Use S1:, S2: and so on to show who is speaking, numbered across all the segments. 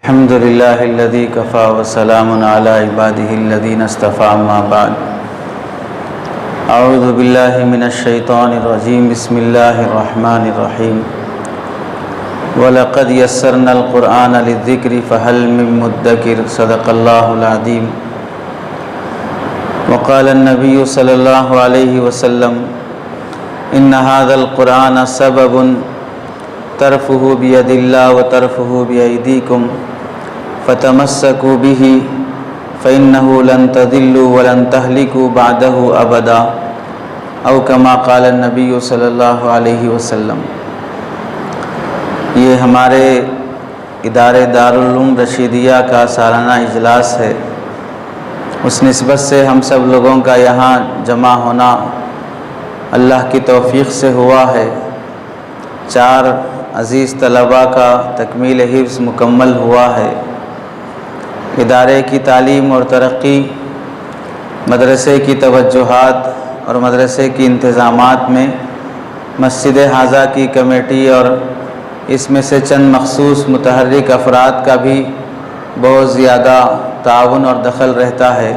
S1: الحمد لله الذي كفى وسلام على عباده الذين اصطفى أما بعد أعوذ بالله من الشيطان الرجيم بسم الله الرحمن الرحيم وَلَقَدْ يَسَّرْنَا الْقُرْآنَ لِلذِّكْرِ فَهَلْ مِن مُّدَّكِرٍ صدق الله العظيم وقال النبي صلى الله عليه وسلم إن هذا القرآن سبب طرفه بيد الله وطرفه بأيديكم فتمسكوا به فإنه لن تضلوا ولن تهلكوا بعده أبدا أو كما قال النبي صلی اللہ علیہ وسلم۔ یہ ہمارے ادارے دارالعلوم رشیدیہ کا سالانہ اجلاس ہے۔ اس نسبت سے ہم سب لوگوں کا یہاں جمع ہونا اللہ کی توفیق سے ہوا ہے۔ 4 عزیز طلباء کا تکمیل حفظ مکمل ہوا ہے۔ ادارے کی تعلیم اور ترقی، مدرسے کی توجہات اور مدرسے کی انتظامات میں مسجد حاضہ کی کمیٹی اور اس میں سے چند مخصوص متحرک افراد کا بھی بہت زیادہ تعاون اور دخل رہتا ہے۔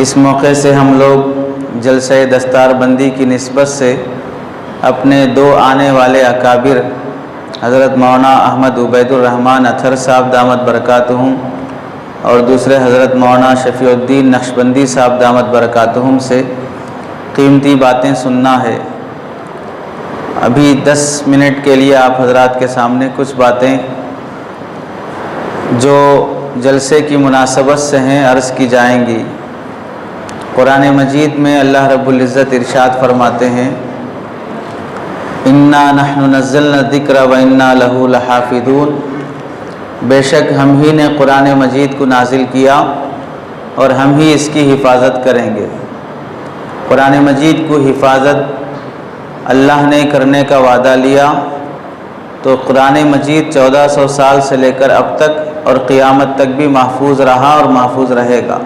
S1: اس موقع سے ہم لوگ جلسہ دستار بندی کی نسبت سے اپنے 2 آنے والے اکابر حضرت مولانا احمد عبید الرحمن اطہر صاحب دامت برکاتہم اور دوسرے حضرت مولانا شفیع الدین نقشبندی صاحب دامت برکاتہم سے قیمتی باتیں سننا ہے۔ ابھی 10 منٹ کے لیے آپ حضرات کے سامنے کچھ باتیں جو جلسے کی مناسبت سے ہیں عرض کی جائیں گی۔ قرآن مجید میں اللہ رب العزت ارشاد فرماتے ہیں اِنَّا نَحْنُ نَزَّلْنَا الذِّكْرَ وَإِنَّا لَهُ لَحَافِظُونَ، بے شک ہم ہی نے قرآن مجید کو نازل کیا اور ہم ہی اس کی حفاظت کریں گے۔ قرآن مجید کو حفاظت اللہ نے کرنے کا وعدہ لیا تو قرآن مجید 1400 سال سے لے کر اب تک اور قیامت تک بھی محفوظ رہا اور محفوظ رہے گا۔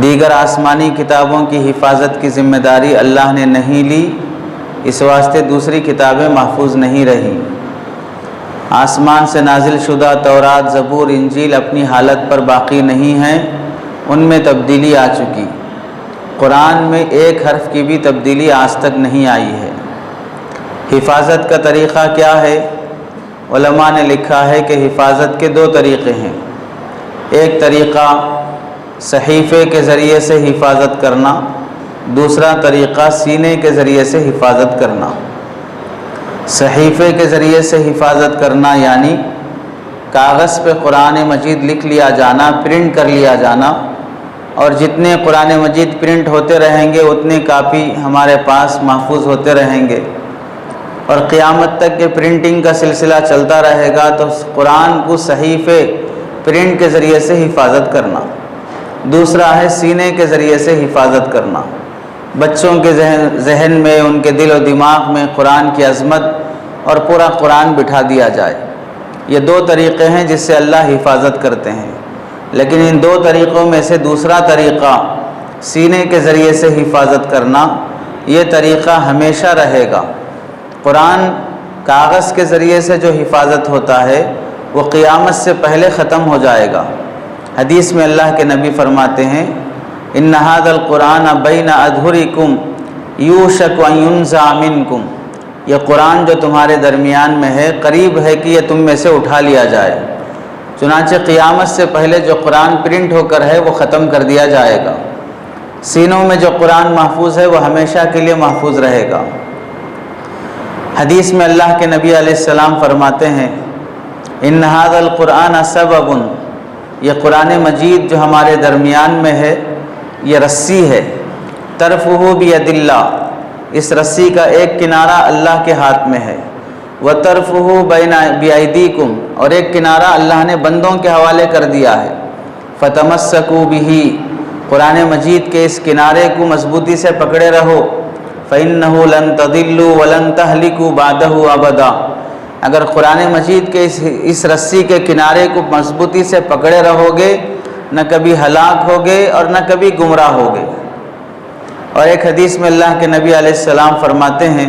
S1: دیگر آسمانی کتابوں کی حفاظت کی ذمہ داری اللہ نے نہیں لی، اس واسطے دوسری کتابیں محفوظ نہیں رہیں۔ آسمان سے نازل شدہ تورات، زبور، انجیل اپنی حالت پر باقی نہیں ہیں، ان میں تبدیلی آ چکی۔ قرآن میں ایک حرف کی بھی تبدیلی آج تک نہیں آئی ہے۔ حفاظت کا طریقہ کیا ہے؟ علماء نے لکھا ہے کہ حفاظت کے 2 طریقے ہیں۔ ایک طریقہ صحیفے کے ذریعے سے حفاظت کرنا، دوسرا طریقہ سینے کے ذریعے سے حفاظت کرنا۔ صحیفے کے ذریعے سے حفاظت کرنا یعنی کاغذ پہ قرآن مجید لکھ لیا جانا، پرنٹ کر لیا جانا، اور جتنے قرآن مجید پرنٹ ہوتے رہیں گے اتنے کاپی ہمارے پاس محفوظ ہوتے رہیں گے اور قیامت تک کے پرنٹنگ کا سلسلہ چلتا رہے گا۔ تو قرآن کو صحیفے پرنٹ کے ذریعے سے حفاظت کرنا۔ دوسرا ہے سینے کے ذریعے سے حفاظت کرنا، بچوں کے ذہن میں، ان کے دل و دماغ میں قرآن کی عظمت اور پورا قرآن بٹھا دیا جائے۔ یہ 2 طریقے ہیں جس سے اللہ حفاظت کرتے ہیں، لیکن ان 2 طریقوں میں سے دوسرا طریقہ سینے کے ذریعے سے حفاظت کرنا، یہ طریقہ ہمیشہ رہے گا۔ قرآن کاغذ کے ذریعے سے جو حفاظت ہوتا ہے وہ قیامت سے پہلے ختم ہو جائے گا۔ حدیث میں اللہ کے نبی فرماتے ہیں ان ھذا القرآن بین اظہرکم یوشک ان ینزع منکم، یہ قرآن جو تمہارے درمیان میں ہے قریب ہے کہ یہ تم میں سے اٹھا لیا جائے۔ چنانچہ قیامت سے پہلے جو قرآن پرنٹ ہو کر ہے وہ ختم کر دیا جائے گا۔ سینوں میں جو قرآن محفوظ ہے وہ ہمیشہ کے لیے محفوظ رہے گا۔ حدیث میں اللہ کے نبی علیہ السلام فرماتے ہیں ان ھذا القرآن سبب، یہ قرآن مجید جو ہمارے درمیان میں ہے یہ رسی ہے، طرفہ بید اللہ، اس رسی کا ایک کنارہ اللہ کے ہاتھ میں ہے، وطرفہ بین بایدیکم، اور ایک کنارہ اللہ نے بندوں کے حوالے کر دیا ہے۔ فتمسکوا بہ، قرآن مجید کے اس کنارے کو مضبوطی سے پکڑے رہو، فإنہ لن تضلوا ولن تہلکوا بعدہ ابدا، اگر قرآن مجید کے اس رسی کے کنارے کو مضبوطی سے پکڑے رہو گے نہ کبھی ہلاک ہوگے اور نہ کبھی گمراہ ہوگے۔ اور ایک حدیث میں اللہ کے نبی علیہ السلام فرماتے ہیں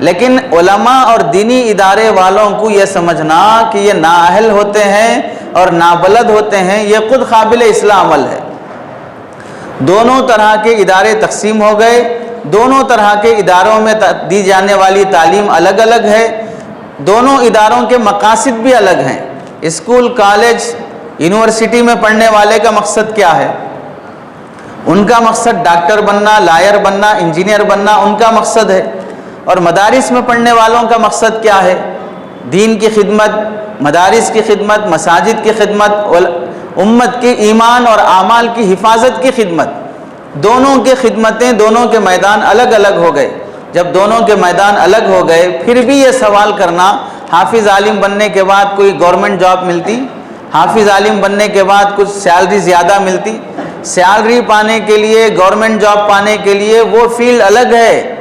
S1: لیکن علماء اور دینی ادارے والوں کو یہ سمجھنا کہ یہ نااہل ہوتے ہیں اور نابلد ہوتے ہیں، یہ خود قابل اصلاح عمل ہے۔ دونوں طرح کے ادارے تقسیم ہو گئے، دونوں طرح کے اداروں میں دی جانے والی تعلیم الگ الگ ہے، دونوں اداروں کے مقاصد بھی الگ ہیں۔ اسکول، کالج، یونیورسٹی میں پڑھنے والے کا مقصد کیا ہے؟ ان کا مقصد ڈاکٹر بننا، لائر بننا، انجینئر بننا ان کا مقصد ہے، اور مدارس میں پڑھنے والوں کا مقصد کیا ہے؟ دین کی خدمت، مدارس کی خدمت، مساجد کی خدمت، امت کے ایمان اور اعمال کی حفاظت کی خدمت۔ دونوں کے خدمتیں، دونوں کے میدان الگ الگ ہو گئے۔ جب دونوں کے میدان الگ ہو گئے، پھر بھی یہ سوال کرنا حافظ عالم بننے کے بعد کوئی گورنمنٹ جاب ملتی؟ حافظ عالم بننے کے بعد کچھ سیلری زیادہ ملتی؟ سیلری پانے کے لیے، گورنمنٹ جاب پانے کے لیے وہ فیلڈ الگ ہے،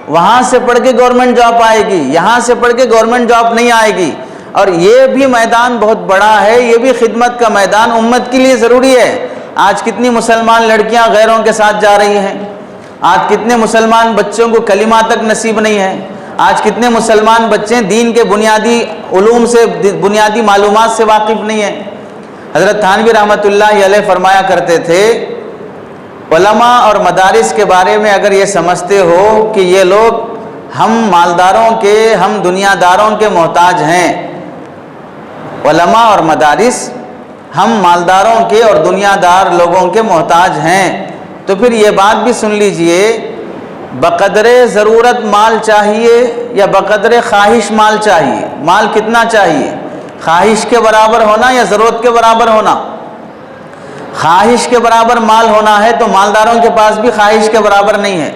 S1: وہاں سے پڑھ کے گورنمنٹ جاب آئے گی، یہاں سے پڑھ کے گورنمنٹ جاب نہیں آئے گی۔ اور یہ بھی میدان بہت بڑا ہے، یہ بھی خدمت کا میدان امت کے لیے ضروری ہے۔ آج کتنی مسلمان لڑکیاں غیروں کے ساتھ جا رہی ہیں، آج کتنے مسلمان بچوں کو کلمہ تک نصیب نہیں ہے، آج کتنے مسلمان بچے دین کے بنیادی علوم سے، بنیادی معلومات سے واقف نہیں ہیں۔ حضرت تھانوی رحمۃ اللہ علیہ فرمایا کرتے تھے، علماء اور مدارس کے بارے میں اگر یہ سمجھتے ہو کہ یہ لوگ ہم مالداروں کے، ہم دنیا داروں کے محتاج ہیں، علماء اور مدارس ہم مالداروں کے اور دنیا دار لوگوں کے محتاج ہیں، تو پھر یہ بات بھی سن لیجئے، بقدر ضرورت مال چاہیے یا بقدر خواہش مال چاہیے؟ مال کتنا چاہیے؟ خواہش کے برابر ہونا یا ضرورت کے برابر ہونا؟ خواہش کے برابر مال ہونا ہے تو مالداروں کے پاس بھی خواہش کے برابر نہیں ہے،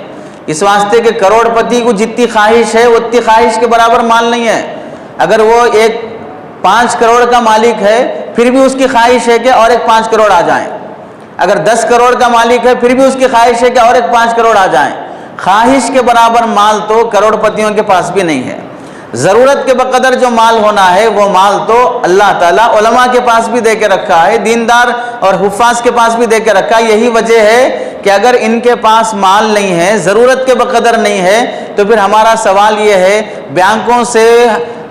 S1: اس واسطے کہ کروڑ پتی کو جتنی خواہش ہے اتنی خواہش کے برابر مال نہیں ہے۔ اگر وہ ایک 5 کروڑ کا مالک ہے پھر بھی اس کی خواہش ہے کہ اور ایک 5 کروڑ آ جائیں، اگر 10 کروڑ کا مالک ہے پھر بھی اس کی خواہش ہے کہ اور ایک 5 کروڑ آ جائیں۔ خواہش کے برابر مال تو کروڑ پتیوں کے پاس بھی نہیں ہے۔ ضرورت کے بقدر جو مال ہونا ہے وہ مال تو اللہ تعالیٰ علماء کے پاس بھی دے کے رکھا ہے، دیندار اور حفاظ کے پاس بھی دے کے رکھا ہے۔ یہی وجہ ہے کہ اگر ان کے پاس مال نہیں ہے، ضرورت کے بقدر نہیں ہے، تو پھر ہمارا سوال یہ ہے، بینکوں سے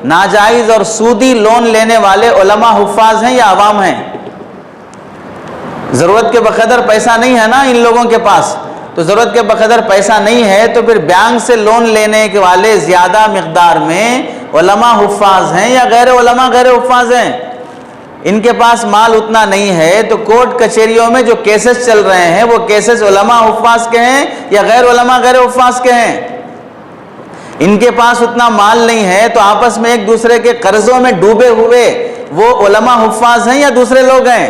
S1: ناجائز اور سودی لون لینے والے علماء حفاظ ہیں یا عوام ہیں؟ ضرورت کے بقدر پیسہ نہیں ہے نا ان لوگوں کے پاس، تو ضرورت کے بقدر پیسہ نہیں ہے تو پھر بینک سے لون لینے کے والے زیادہ مقدار میں علماء حفاظ ہیں یا غیر علماء غیر حفاظ ہیں؟ ان کے پاس مال اتنا نہیں ہے تو کورٹ کچہریوں میں جو کیسز چل رہے ہیں وہ کیسز علماء حفاظ کے ہیں یا غیر علماء غیر حفاظ کے ہیں؟ ان کے پاس اتنا مال نہیں ہے تو آپس میں ایک دوسرے کے قرضوں میں ڈوبے ہوئے وہ علماء حفاظ ہیں یا دوسرے لوگ ہیں؟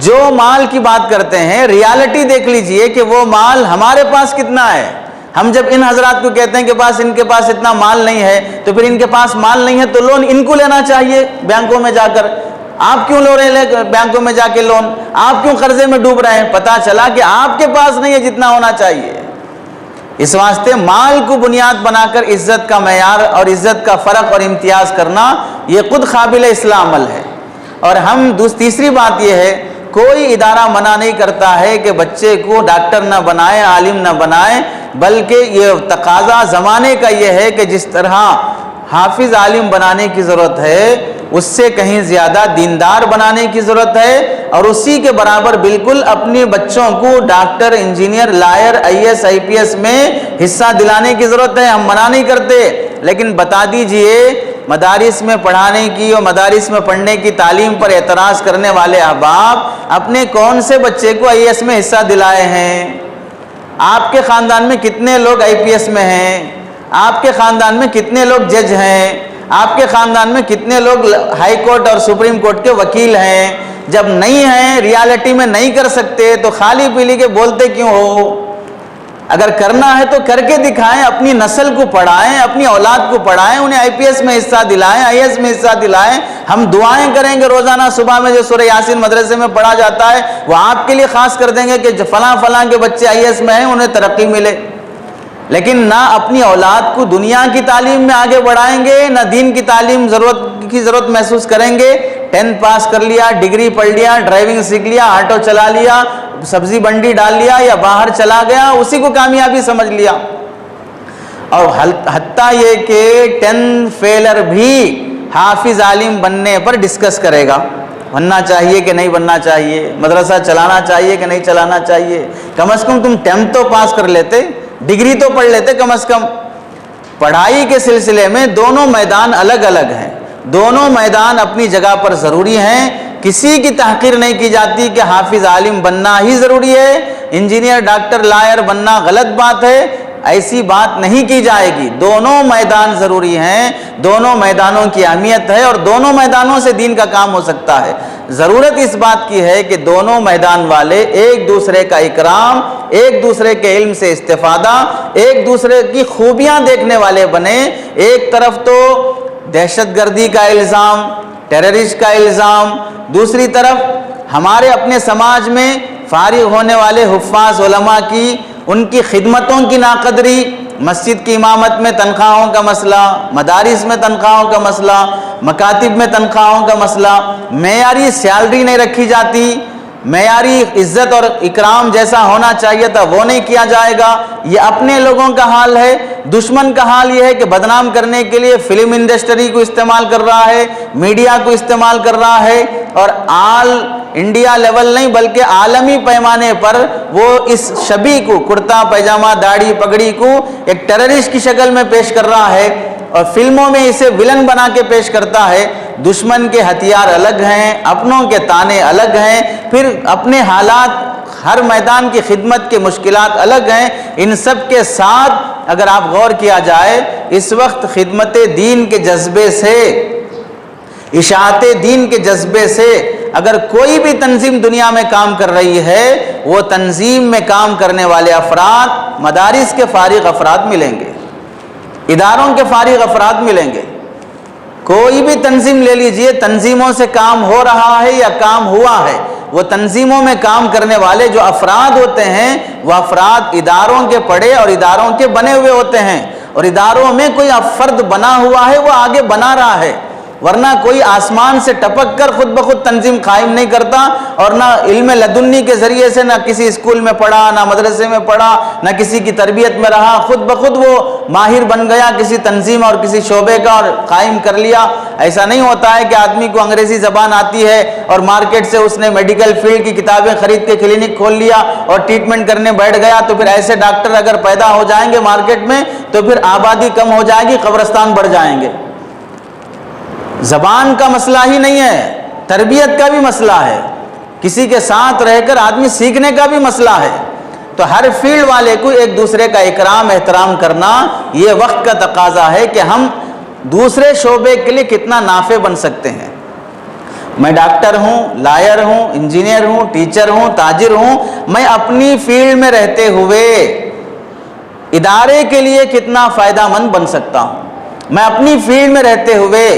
S1: جو مال کی بات کرتے ہیں ریالٹی دیکھ لیجئے کہ وہ مال ہمارے پاس کتنا ہے۔ ہم جب ان حضرات کو کہتے ہیں کہ ان کے پاس اتنا مال نہیں ہے، تو پھر ان کے پاس مال نہیں ہے تو لون ان کو لینا چاہیے بینکوں میں جا کر۔ آپ کیوں لے رہے ہیں بینکوں میں جا کے لون؟ آپ کیوں قرضے میں ڈوب رہے ہیں؟ پتہ چلا کہ آپ کے پاس نہیں ہے جتنا ہونا چاہیے۔ اس واسطے مال کو بنیاد بنا کر عزت کا معیار اور عزت کا فرق اور امتیاز کرنا یہ خود قابل اصلاح عمل ہے۔ اور ہم تیسری بات یہ ہے، کوئی ادارہ منع نہیں کرتا ہے کہ بچے کو ڈاکٹر نہ بنائے، عالم نہ بنائے، بلکہ یہ تقاضا زمانے کا یہ ہے کہ جس طرح حافظ عالم بنانے کی ضرورت ہے اس سے کہیں زیادہ دیندار بنانے کی ضرورت ہے، اور اسی کے برابر بالکل اپنے بچوں کو doctor, engineer, lawyer, IAS IPS میں حصہ دلانے کی ضرورت ہے۔ ہم منع نہیں کرتے، لیکن بتا دیجئے مدارس میں پڑھانے کی اور مدارس میں پڑھنے کی تعلیم پر اعتراض کرنے والے احباب اپنے کون سے بچے کو IAS میں حصہ دلائے ہیں؟ آپ کے خاندان میں کتنے لوگ IPS میں ہیں؟ آپ کے خاندان میں کتنے لوگ جج ہیں؟ آپ کے خاندان میں کتنے لوگ ہائی کورٹ اور سپریم کورٹ کے وکیل ہیں؟ جب نہیں ہیں، ریالٹی میں نہیں کر سکتے تو خالی پیلی کے بولتے کیوں ہو؟ اگر کرنا ہے تو کر کے دکھائیں، اپنی نسل کو پڑھائیں، اپنی اولاد کو پڑھائیں، انہیں IPS میں حصہ دلائیں، IAS میں حصہ دلائیں۔ ہم دعائیں کریں گے روزانہ صبح میں جو سورہ یاسین مدرسے میں پڑھا جاتا ہے وہ آپ کے لیے خاص کر دیں گے کہ فلاں فلاں کے بچے IAS میں ہیں، انہیں ترقی ملے۔ لیکن نہ اپنی اولاد کو دنیا کی تعلیم میں آگے بڑھائیں گے، نہ دین کی تعلیم کی ضرورت محسوس کریں گے۔ 10 پاس کر لیا، ڈگری پڑھ لیا، ڈرائیونگ سیکھ لیا، آٹو چلا لیا، سبزی منڈی ڈال لیا یا باہر چلا گیا، اسی کو کامیابی سمجھ لیا۔ اور حتیٰ یہ کہ 10 فیلر بھی حافظ عالم بننے پر ڈسکس کرے گا، بننا چاہیے کہ نہیں بننا چاہیے، مدرسہ چلانا چاہیے کہ نہیں چلانا چاہیے۔ کم از کم تم 10 تو پاس کر لیتے، ڈگری تو پڑھ لیتے کم از کم۔ پڑھائی کے سلسلے میں دونوں میدان الگ الگ ہیں، دونوں میدان اپنی جگہ پر ضروری ہیں، کسی کی تحقیر نہیں کی جاتی کہ حافظ عالم بننا ہی ضروری ہے، انجینئر ڈاکٹر لائر بننا غلط بات ہے، ایسی بات نہیں کی جائے گی۔ دونوں میدان ضروری ہیں، دونوں میدانوں کی اہمیت ہے، اور دونوں میدانوں سے دین کا کام ہو سکتا ہے۔ ضرورت اس بات کی ہے کہ دونوں میدان والے ایک دوسرے کا اکرام، ایک دوسرے کے علم سے استفادہ، ایک دوسرے کی خوبیاں دیکھنے والے بنے۔ ایک طرف تو دہشت گردی کا الزام، ٹیررسٹ کا الزام، دوسری طرف ہمارے اپنے سماج میں فارغ ہونے والے حفاظ علماء کی ان کی خدمتوں کی ناقدری، مسجد کی امامت میں تنخواہوں کا مسئلہ، مدارس میں تنخواہوں کا مسئلہ، مکاتب میں تنخواہوں کا مسئلہ، معیاری سیلری نہیں رکھی جاتی، معیاری عزت اور اکرام جیسا ہونا چاہیے تھا وہ نہیں کیا جائے گا۔ یہ اپنے لوگوں کا حال ہے۔ دشمن کا حال یہ ہے کہ بدنام کرنے کے لیے فلم انڈسٹری کو استعمال کر رہا ہے، میڈیا کو استعمال کر رہا ہے، اور آل انڈیا لیول نہیں بلکہ عالمی پیمانے پر وہ اس شبیہ کو، کرتا پیجامہ داڑھی پگڑی کو ایک ٹیررسٹ کی شکل میں پیش کر رہا ہے، اور فلموں میں اسے ولن بنا کے پیش کرتا ہے۔ دشمن کے ہتھیار الگ ہیں، اپنوں کے تانے الگ ہیں، پھر اپنے حالات، ہر میدان کی خدمت کے مشکلات الگ ہیں۔ ان سب کے ساتھ اگر آپ غور کیا جائے، اس وقت خدمت دین کے جذبے سے، اشاعت دین کے جذبے سے اگر کوئی بھی تنظیم دنیا میں کام کر رہی ہے، وہ تنظیم میں کام کرنے والے افراد مدارس کے فارغ افراد ملیں گے، اداروں کے فارغ افراد ملیں گے۔ کوئی بھی تنظیم لے لیجئے، تنظیموں سے کام ہو رہا ہے یا کام ہوا ہے، وہ تنظیموں میں کام کرنے والے جو افراد ہوتے ہیں، وہ افراد اداروں کے پڑھے اور اداروں کے بنے ہوئے ہوتے ہیں، اور اداروں میں کوئی فرد بنا ہوا ہے، وہ آگے بنا رہا ہے، ورنہ کوئی آسمان سے ٹپک کر خود بخود تنظیم قائم نہیں کرتا، اور نہ علم لدنی کے ذریعے سے، نہ کسی اسکول میں پڑھا، نہ مدرسے میں پڑھا، نہ کسی کی تربیت میں رہا، خود بخود وہ ماہر بن گیا کسی تنظیم اور کسی شعبے کا اور قائم کر لیا۔ ایسا نہیں ہوتا ہے کہ آدمی کو انگریزی زبان آتی ہے اور مارکیٹ سے اس نے میڈیکل فیلڈ کی کتابیں خرید کے کلینک کھول لیا اور ٹریٹمنٹ کرنے بیٹھ گیا، تو پھر ایسے ڈاکٹر اگر پیدا ہو جائیں گے مارکیٹ میں تو پھر آبادی کم ہو جائے گی، قبرستان بڑھ جائیں گے۔ زبان کا مسئلہ ہی نہیں ہے، تربیت کا بھی مسئلہ ہے، کسی کے ساتھ رہ کر آدمی سیکھنے کا بھی مسئلہ ہے۔ تو ہر فیلڈ والے کو ایک دوسرے کا اکرام احترام کرنا یہ وقت کا تقاضا ہے کہ ہم دوسرے شعبے کے لیے کتنا نافع بن سکتے ہیں۔ میں ڈاکٹر ہوں، لائر ہوں، انجینئر ہوں، ٹیچر ہوں، تاجر ہوں، میں اپنی فیلڈ میں رہتے ہوئے ادارے کے لیے کتنا فائدہ مند بن سکتا ہوں، میں اپنی فیلڈ میں رہتے ہوئے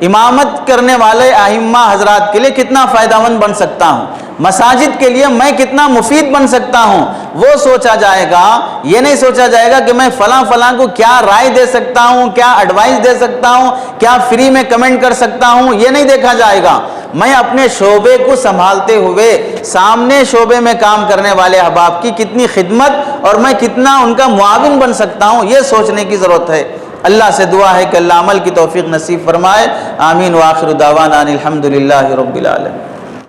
S1: امامت کرنے والے ائمہ حضرات کے لیے کتنا فائدہ مند بن سکتا ہوں، مساجد کے لیے میں کتنا مفید بن سکتا ہوں، وہ سوچا جائے گا۔ یہ نہیں سوچا جائے گا کہ میں فلاں کو کیا رائے دے سکتا ہوں، کیا ایڈوائز دے سکتا ہوں، کیا فری میں کمنٹ کر سکتا ہوں، یہ نہیں دیکھا جائے گا۔ میں اپنے شعبے کو سنبھالتے ہوئے سامنے شعبے میں کام کرنے والے احباب کی کتنی خدمت اور میں کتنا ان کا معاون بن سکتا ہوں، یہ سوچنے کی ضرورت ہے۔ اللہ سے دعا ہے کہ اللہ عمل کی توفیق نصیب فرمائے۔ آمین وآخر دعوانا ان الحمدللہ رب العالمین۔